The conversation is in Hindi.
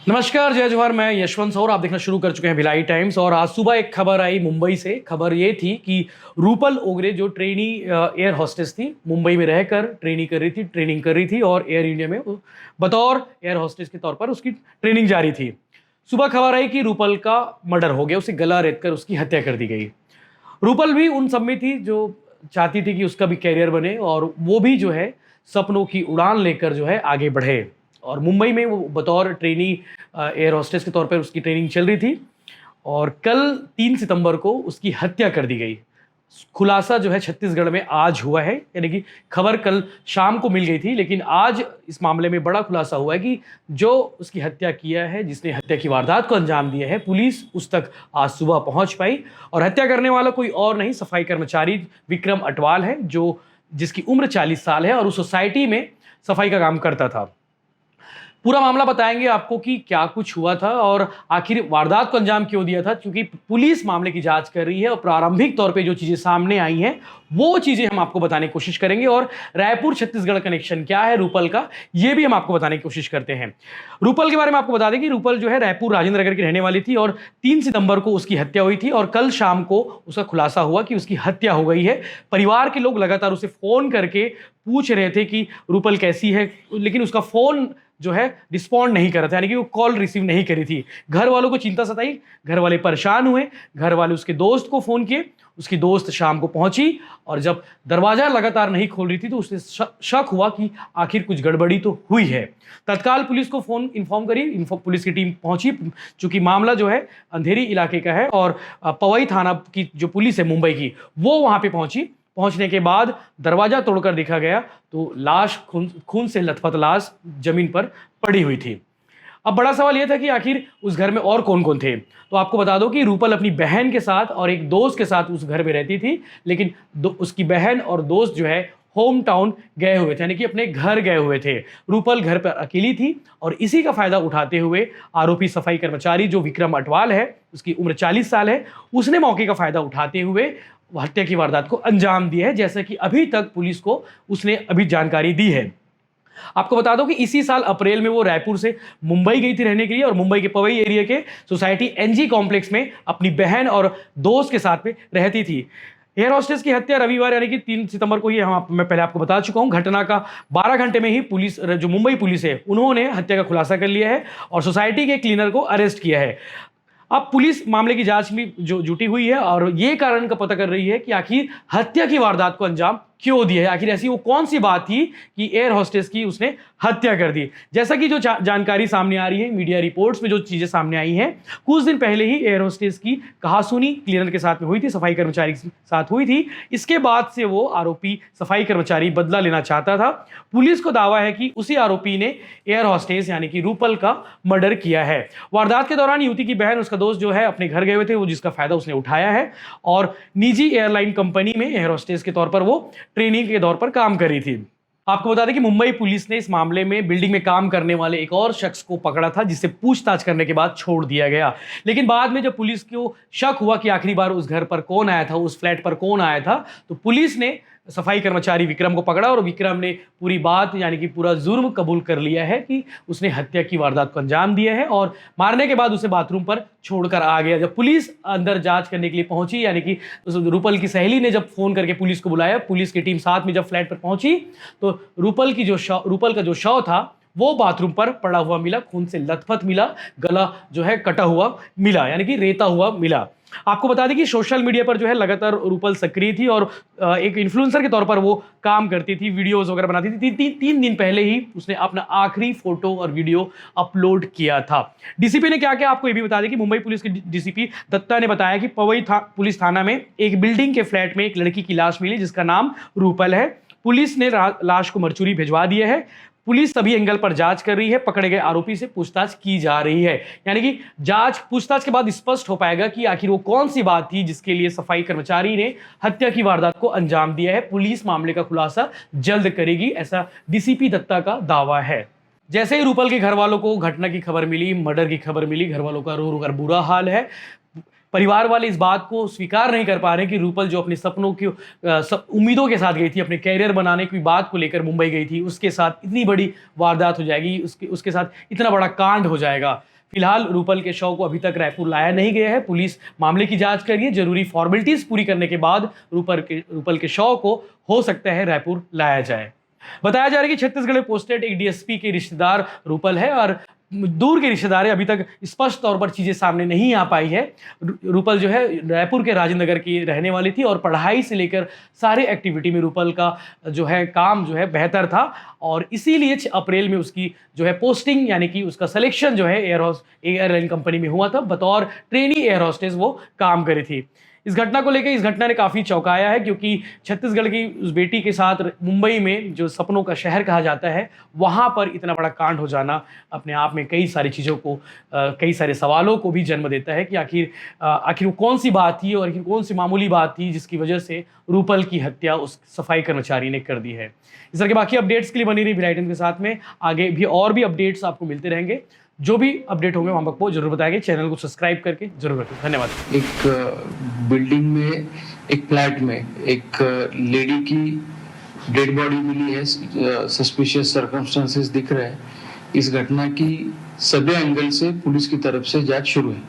नमस्कार, जय जोहार। मैं यशवंत सौर, आप देखना शुरू कर चुके हैं भिलाई टाइम्स। और आज सुबह एक खबर आई मुंबई से। खबर ये थी कि रूपल ओगरे जो ट्रेनी एयर हॉस्टेस थी, मुंबई में रहकर ट्रेनिंग कर रही थी और एयर इंडिया में वो बतौर एयर हॉस्टेस के तौर पर उसकी ट्रेनिंग जारी थी। सुबह खबर आई कि रूपल का मर्डर हो गया, उसे गला रेतकर उसकी हत्या कर दी गई। रूपल भी उन सब में थी जो चाहती थी कि उसका भी कैरियर बने और वो भी जो है सपनों की उड़ान लेकर जो है आगे बढ़े। और मुंबई में वो बतौर ट्रेनी एयर होस्टेस के तौर पर उसकी ट्रेनिंग चल रही थी और कल 3 सितंबर को उसकी हत्या कर दी गई। खुलासा जो है छत्तीसगढ़ में आज हुआ है, यानी कि खबर कल शाम को मिल गई थी, लेकिन आज इस मामले में बड़ा खुलासा हुआ है कि जो उसकी हत्या किया है, जिसने हत्या की वारदात को अंजाम दिया है, पुलिस उस तक आज सुबह पहुंच पाई। और हत्या करने वाला कोई और नहीं, सफाई कर्मचारी विक्रम अटवाल है, जो जिसकी उम्र 40 साल है और उस सोसाइटी में सफाई का काम करता था। पूरा मामला बताएंगे आपको कि क्या कुछ हुआ था और आखिर वारदात को अंजाम क्यों दिया था, क्योंकि पुलिस मामले की जांच कर रही है और प्रारंभिक तौर पे जो चीजें सामने आई हैं वो चीजें हम आपको बताने की कोशिश करेंगे। और रायपुर छत्तीसगढ़ कनेक्शन क्या है रूपल का, ये भी हम आपको बताने की कोशिश करते हैं। रूपल के बारे में आपको बता दें कि रूपल जो है रायपुर राजेंद्र नगर की रहने वाली थी और 3 सितंबर को उसकी हत्या हुई थी और कल शाम को उसका खुलासा हुआ कि उसकी हत्या हो गई है। परिवार के लोग लगातार उसे फोन करके पूछ रहे थे कि रूपल कैसी है, लेकिन उसका फोन जो है रिस्पॉन्ड नहीं कर रहा था, यानी कि वो कॉल रिसीव नहीं करी थी। घर वालों को चिंता सताई, घर वाले परेशान हुए, घर वाले उसके दोस्त को फोन किए। उसकी दोस्त शाम को पहुंची और जब दरवाजा लगातार नहीं खोल रही थी तो उसे शक हुआ कि आखिर कुछ गड़बड़ी तो हुई है। तत्काल पुलिस को फोन इन्फॉर्म करी, पुलिस की टीम पहुंची। चूंकि मामला जो है अंधेरी इलाके का है और पवई थाना की जो पुलिस है मुंबई की, वो वहां पे पहुंची। पहुंचने के बाद दरवाजा तोड़कर देखा गया तो लाश खून से लथपथ लाश जमीन पर पड़ी हुई थी। अब बड़ा सवाल यह था कि आखिर उस घर में और कौन कौन थे। तो आपको बता दो कि रूपल अपनी बहन के साथ और एक दोस्त के साथ उस घर में रहती थी, लेकिन उसकी बहन और दोस्त जो है होम टाउन गए हुए थे, यानी कि अपने घर गए हुए थे। रूपल घर पर अकेली थी और इसी का फायदा उठाते हुए आरोपी सफाई कर्मचारी जो विक्रम अटवाल है, उसकी उम्र 40 साल है, उसने मौके का फायदा उठाते हुए हत्या की वारदात को अंजाम दिया है, जैसा कि अभी तक पुलिस को उसने अभी जानकारी दी है। आपको बता दो कि इसी साल अप्रैल में वो रायपुर से मुंबई गई थी रहने के लिए और मुंबई के पवई एरिया के सोसाइटी एनजी कॉम्प्लेक्स में अपनी बहन और दोस्त के साथ में रहती थी। एयर होस्टेस की हत्या रविवार यानी कि 3 सितंबर को ही मैं पहले आपको बता चुका हूं। घटना का 12 घंटे में ही पुलिस, जो मुंबई पुलिस है, उन्होंने हत्या का खुलासा कर लिया है और सोसाइटी के क्लीनर को अरेस्ट किया है। अब पुलिस मामले की जांच में जो जुटी हुई है और ये कारण का पता कर रही है कि आखिर हत्या की वारदात को अंजाम क्यों दिया है, आखिर ऐसी वो कौन सी बात थी कि एयर होस्टेस की उसने हत्या कर दी। जैसा कि जो जानकारी सामने आ रही है, मीडिया रिपोर्ट्स में जो चीजें सामने आई हैं, कुछ दिन पहले ही एयर होस्टेस की कहासुनी क्लीनर के साथ में हुई थी, सफाई कर्मचारी के साथ हुई थी। इसके बाद से वो आरोपी सफाई कर्मचारी बदला लेना चाहता था। पुलिस को दावा है कि उसी आरोपी ने एयर होस्टेस यानी कि रूपल का मर्डर किया है। वारदात के दौरान युवती की बहन, उसका दोस्त जो है अपने घर गए हुए थे, वो जिसका फायदा उसने उठाया है और निजी एयरलाइन कंपनी में एयर होस्टेस के तौर पर वो ट्रेनिंग के दौर पर काम कर रही थी। आपको बता दें कि मुंबई पुलिस ने इस मामले में बिल्डिंग में काम करने वाले एक और शख्स को पकड़ा था, जिसे पूछताछ करने के बाद छोड़ दिया गया। लेकिन बाद में जब पुलिस को शक हुआ कि आखिरी बार उस घर पर कौन आया था, उस फ्लैट पर कौन आया था, तो पुलिस ने सफाई कर्मचारी विक्रम को पकड़ा और विक्रम ने पूरी बात यानी कि पूरा जुर्म कबूल कर लिया है कि उसने हत्या की वारदात को अंजाम दिया है और मारने के बाद उसे बाथरूम पर छोड़कर आ गया। जब पुलिस अंदर जांच करने के लिए पहुंची, यानी कि रूपल की सहेली ने जब फोन करके पुलिस को बुलाया, पुलिस की टीम साथ में जब फ्लैट पर पहुंची तो रूपल का जो शव था वो बाथरूम पर पड़ा हुआ मिला, खून से लथपथ मिला, गला जो है कटा हुआ मिला, यानी कि रेता हुआ मिला। आपको बता दें कि सोशल मीडिया पर जो है लगातार रूपल सक्रिय थी और एक इन्फ्लुएंसर के तौर पर वो काम करती थी, वीडियोस वगैरह बनाती थी। 3 दिन पहले ही उसने अपना आखिरी फोटो और वीडियो अपलोड किया था। डीसीपी ने क्या किया आपको ये भी बता दें कि मुंबई पुलिस के डीसीपी दत्ता ने बताया कि पवई पुलिस थाना में एक बिल्डिंग के फ्लैट में एक लड़की की लाश मिली जिसका नाम रूपल है। पुलिस ने लाश को मरचुरी भिजवा दिया है। पुलिस सभी एंगल पर जांच कर रही है, पकड़े गए आरोपी से पूछताछ की जा रही है, यानी कि पूछताछ के बाद स्पष्ट हो पाएगा कि आखिर वो कौन सी बात थी जिसके लिए सफाई कर्मचारी ने हत्या की वारदात को अंजाम दिया है। पुलिस मामले का खुलासा जल्द करेगी, ऐसा डीसीपी दत्ता का दावा है। जैसे ही रूपल के घर वालों को घटना की खबर मिली, मर्डर की खबर मिली, घर वालों का रो रो कर बुरा हाल है। परिवार वाले इस बात को स्वीकार नहीं कर पा रहे कि रूपल जो अपने सपनों की उम्मीदों के साथ गई थी, अपने कैरियर बनाने की बात को लेकर मुंबई गई थी, उसके साथ इतनी बड़ी वारदात हो जाएगी, उसके साथ इतना बड़ा कांड हो जाएगा। फिलहाल रूपल के शव को अभी तक रायपुर लाया नहीं गया है। पुलिस मामले की जांच कर रही है। जरूरी फॉर्मेलिटीज पूरी करने के बाद रूपल के शव को हो सकता है रायपुर लाया जाए। बताया जा रहा है कि छत्तीसगढ़ में पोस्टेड एक डीएसपी के रिश्तेदार रूपल है और दूर के रिश्तेदार है। अभी तक स्पष्ट तौर पर चीजें सामने नहीं आ पाई है। रूपल जो है रायपुर के राजेंद्र नगर की रहने वाली थी और पढ़ाई से लेकर सारे एक्टिविटी में रूपल का जो है काम जो है बेहतर था और इसीलिए 6 अप्रैल में उसकी जो है पोस्टिंग यानी कि उसका सिलेक्शन जो है एयरलाइन कंपनी में हुआ था। बतौर ट्रेनी एयर होस्टेस वो काम करी थी। इस घटना को लेकर इस घटना ने काफ़ी चौंकाया है क्योंकि छत्तीसगढ़ की उस बेटी के साथ मुंबई में जो सपनों का शहर कहा जाता है वहाँ पर इतना बड़ा कांड हो जाना अपने आप में कई सारी चीज़ों को कई सारे सवालों को भी जन्म देता है कि आखिर वो कौन सी बात थी और आखिर कौन सी मामूली बात थी जिसकी वजह से रूपल की हत्या उस सफाई कर्मचारी ने कर दी है। इस तरह के बाकी अपडेट्स के लिए बनी रही भिलाई टाइम्स के साथ में। आगे भी और भी अपडेट्स आपको मिलते रहेंगे। जो भी अपडेट होंगे हम आपको जरूर बताएंगे। चैनल को सब्सक्राइब करके जरूर रखें। धन्यवाद। एक बिल्डिंग में एक फ्लैट में एक लेडी की डेड बॉडी मिली है। सस्पिशियस सर्कमस्टेंसेस दिख रहे हैं। इस घटना की सभी एंगल से पुलिस की तरफ से जांच शुरू है।